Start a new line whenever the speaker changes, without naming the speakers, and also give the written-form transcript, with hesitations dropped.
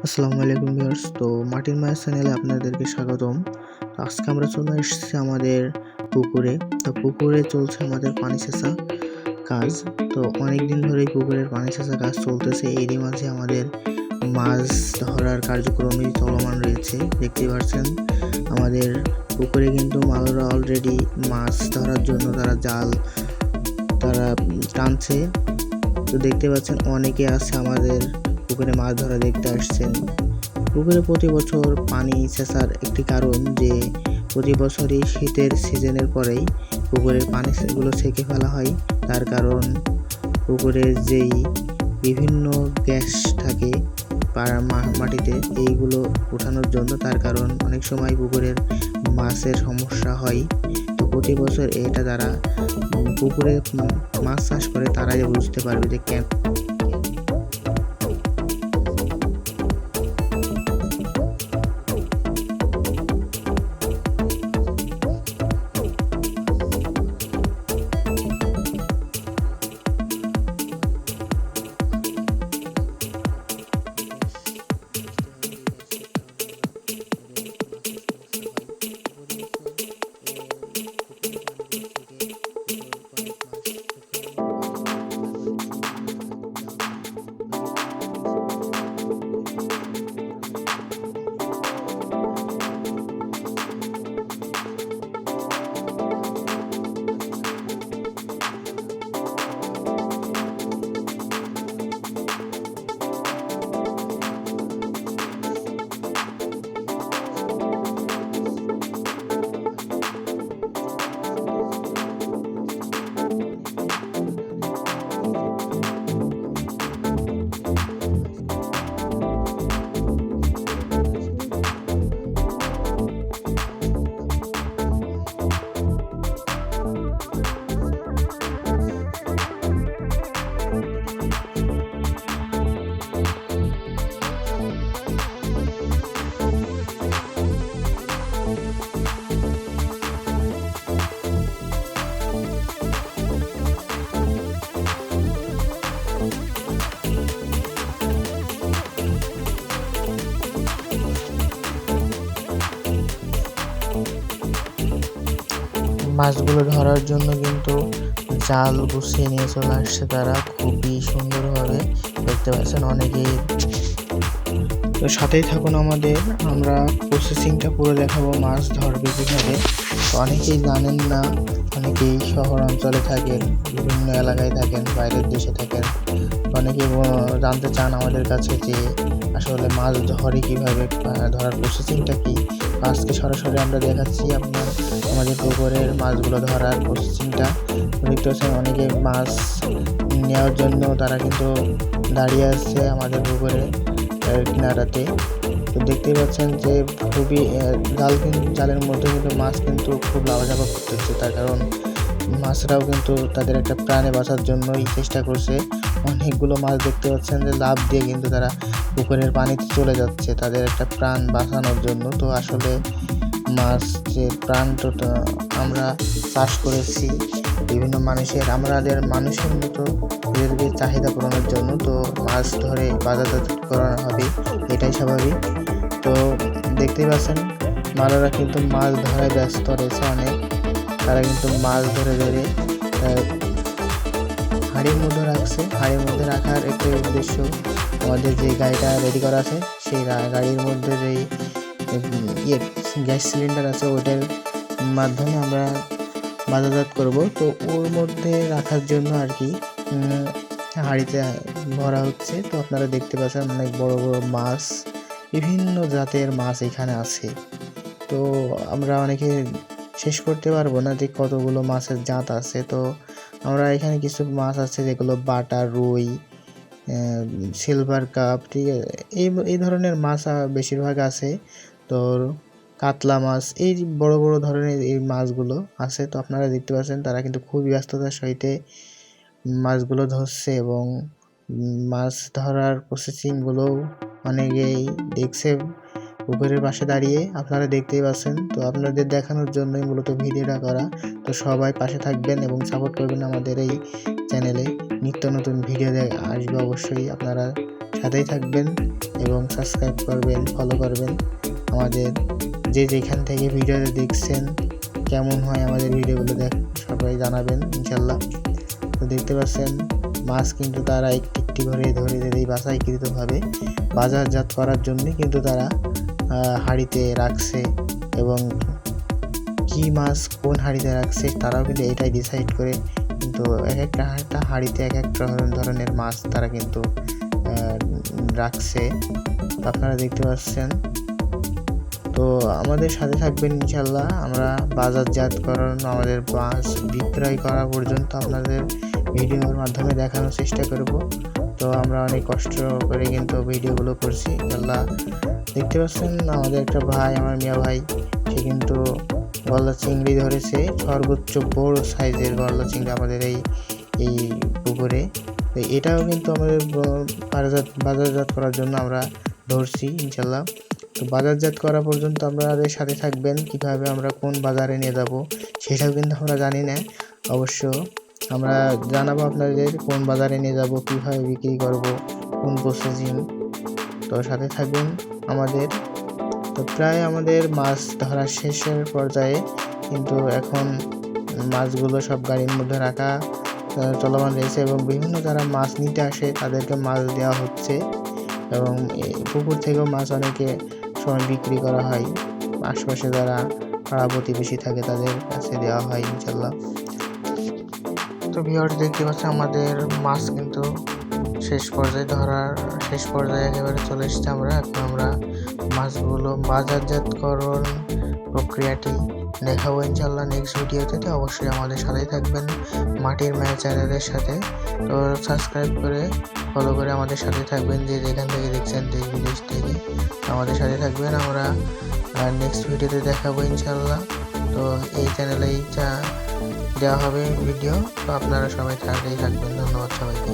আসসালামু আলাইকুম ভিউয়ার্স। তো মাটির মায়া চ্যানেলে আপনাদেরকে স্বাগতম। তো আজকে আমরা চলে এসেছি আমাদের পুকুরে। তো পুকুরে চলছে আমাদের পানি সেচা কাজ। তো অনেকদিন ধরেই পুকুরের পানি সেচা কাজ চলতেছে। এরই মাঝে আমাদের মাছ ধরার কার্যক্রমই চলমান রয়েছে। দেখতেই পাচ্ছেন আমাদের পুকুরে কিন্তু মালরা অলরেডি মাছ ধরার জন্য তারা টানছে। তো দেখতে পাচ্ছেন অনেকে আছে আমাদের পুকুরে মাছ ধরা দেখতে আসছেন। পুকুরে প্রতি বছর পানি সেচার একটি কারণ যে প্রতি বছরই শীতের সিজনের পরেই পুকুরের পানিগুলো ছেঁকে ফেলা হয়। তার কারণ পুকুরের যেই বিভিন্ন গ্যাস থাকে মাটিতে, এইগুলো ওঠানোর জন্য। তার কারণ অনেক সময় পুকুরের মাছের সমস্যা হয়। তো প্রতি বছর এটা যারা পুকুরে মাছ চাষ করে তারাই বুঝতে পারবে যে কেন মাছগুলো ধরার জন্য কিন্তু জাল গুছিয়ে নিয়ে চলে আসছে তারা খুবই সুন্দরভাবে। দেখতে পাচ্ছেন অনেকেই। তো সাথেই থাকুন আমাদের, আমরা প্রসেসিংটা পুরো দেখাবো মাছ ধরবে কীভাবে। তো অনেকেই জানেন না, অনেকেই শহর অঞ্চলে থাকেন, বিভিন্ন এলাকায় থাকেন, বাইরের দেশে থাকেন। অনেকেই জানতে চান আমাদের কাছে যে আসলে মাছ ধরে কীভাবে, ধরার প্রসেসিংটা কী। আজকে সরাসরি আমরা দেখাচ্ছি আমাদের পুকুরের মাছগুলো ধরার প্রসেসিংটা। দেখতে পাচ্ছেন অনেকে মাছ নেওয়ার জন্য তারা কিন্তু দাঁড়িয়ে আছে আমাদের পুকুরে কিনারাতে। তো দেখতেই পাচ্ছেন যে খুবই জালের মধ্যে কিন্তু মাছ কিন্তু খুব লাফাঝাপা করতেছে। তার কারণ মাছরাও কিন্তু তাদের একটা প্রাণে বাঁচার জন্যই চেষ্টা করছে। অনেকগুলো মাছ দেখতে পাচ্ছেন যে লাফ দিয়ে কিন্তু তারা পুকুরের পানিতে চলে যাচ্ছে তাদের একটা প্রাণ বাঁচানোর জন্য। তো আসলে মাছ যে প্রাণটা আমরা চাষ করেছি বিভিন্ন মানুষের মতো এদের চাহিদা পূরণের জন্য। তো মাছ ধরে বাজারজাত করা হবে, এটাই স্বাভাবিক। তো দেখতেই পাচ্ছেন মালারা কিন্তু মাছ ধরায় ব্যস্ত রয়েছে অনেক। তারা কিন্তু মাছ ধরে হাঁড়ির মধ্যে রাখছে। হাঁড়ির মধ্যে রাখার একটি উদ্দেশ্য, আমাদের যে গাড়িটা রেডি করা আছে সেই গাড়ির মধ্যে যেই গ্যাস সিলিন্ডার আছে ওইটার মাধ্যমে আমরা বাজারজাত করব। তো ওর মধ্যে রাখার জন্য আর কি হাঁড়িতে ভরা হচ্ছে। তো আপনারা দেখতে পাচ্ছেন অনেক বড় বড় মাছ, বিভিন্ন জাতের মাছ এখানে আছে। তো আমরা অনেকে শেষ করতে পারবো না যে কতগুলো মাছের জাত আছে। তো আমরা এখানে কিছু মাছ আছে যেগুলো বাটা, রুই, সিলভার কাপ, ঠিক আছে, এই ধরনের মাছ বেশিরভাগ আছে। তো কাতলা মাছ, এই বড় বড় ধরনের এই মাছগুলো আছে। তো আপনারা দেখতে পাচ্ছেন তারা কিন্তু খুবই ব্যস্ততার সহিতে মাছগুলো ধরছে এবং মাছ ধরার প্রসেসিংগুলো অনেকেই দেখছে পুকুরের পাশে দাঁড়িয়ে। আপনারা দেখতেই পাচ্ছেন। তো আপনাদের দেখানোর জন্যই মূলত ভিডিওটা করা। তো সবাই পাশে থাকবেন এবং সাপোর্ট করবেন আমাদের এই চ্যানেলে নিত্য নতুন ভিডিও আসবে। অবশ্যই আপনারা সাথেই থাকবেন এবং সাবস্ক্রাইব করবেন, ফলো করবেন। আমাদের যে যেখান থেকে ভিডিওটা দেখছেন কেমন হয় আমাদের ভিডিওগুলো সবাই জানাবেন ইনশাল্লাহ। তো দেখতে পাচ্ছেন মাছ কিন্তু তারা একটি করে ধরে ধরেই বাছাইকৃতভাবে বাজারজাত করার জন্য কিন্তু তারা হাঁড়িতে রাখছে, এবং কি মাছ কোন হাঁড়িতে রাখছে তারাও কিন্তু এটাই ডিসাইড করে, কিন্তু এক একটা হাঁড়িতে এক এক ধরনের মাছ তারা কিন্তু রাখছে। আপনারা দেখতে পাচ্ছেন। তো আমাদের সাথে থাকবেন ইনশাল্লাহ। আমরা বাজারজাতকরণ, আমাদের মাছ বিক্রয় করা পর্যন্ত আপনাদের ভিডিওর মাধ্যমে দেখানোর চেষ্টা করব। তো আমরা অনেক কষ্ট করে কিন্তু ভিডিওগুলো করছি ইনশাল্লাহ। দেখতে পাচ্ছেন আমাদের একটা ভাই, আমার মিয়া ভাই, সে কিন্তু গলদা চিংড়ি ধরেছে, সর্বোচ্চ বড় সাইজের গলদা চিংড়ি আমাদের এই পুকুরে। তো এটাও কিন্তু আমাদের বাজারজাত করার জন্য আমরা ধরছি ইনশাল্লাহ। তো বাজারজাত করা পর্যন্ত আপনাদের সাথে থাকবেন। কিভাবে আমরা কোন বাজারে নিয়ে যাব সেটাও কিন্তু আমরা জানি না, অবশ্য আমরা জানাবো আপনাদের কোন বাজারে নিয়ে যাব, কীভাবে বিক্রি করব, কোন প্রসেসিং। তো সাথে থাকবেন আমাদের। তো প্রায় আমাদের মাছ ধরা শেষের পর্যায়ে, কিন্তু এখন মাছগুলো সব গাড়ির মধ্যে রাখা চলমান রয়েছে, এবং বিভিন্ন যারা মাছ নিতে আসে তাদেরকে মাছ দেওয়া হচ্ছে, এবং পুকুর থেকেও মাছ অনেকে সময় বিক্রি করা হয়। আশপাশে যারা পাড়া প্রতিবেশী থাকে তাদের কাছে দেওয়া হয় ইনশাল্লাহ। তো ভিউয়ার্স দেখতে পাচ্ছেন আমাদের মাছ কিন্তু শেষ পর্যায়ে একেবারে চলে এসেছে। এখন আমরা মাছগুলো বাজারজাতকরণ প্রক্রিয়াটি দেখাবো ইনশাল্লাহ নেক্সট ভিডিওতে। তো অবশ্যই আমাদের সাথেই থাকবেন মাটির মায়া চ্যানেলের সাথে। তো সাবস্ক্রাইব করে ফলো করে আমাদের সাথে থাকবেন, যে যেখান থেকে দেখছেন দেশ বিদেশ থেকে আমাদের সাথে থাকবেন। আমরা নেক্সট ভিডিওতে দেখাবো ইনশাল্লাহ। তো এই চ্যানেলেই দেওয়া হবে ভিডিও। তো আপনারা সবাই সাথেই থাকবেন। ধন্যবাদ সবাইকে।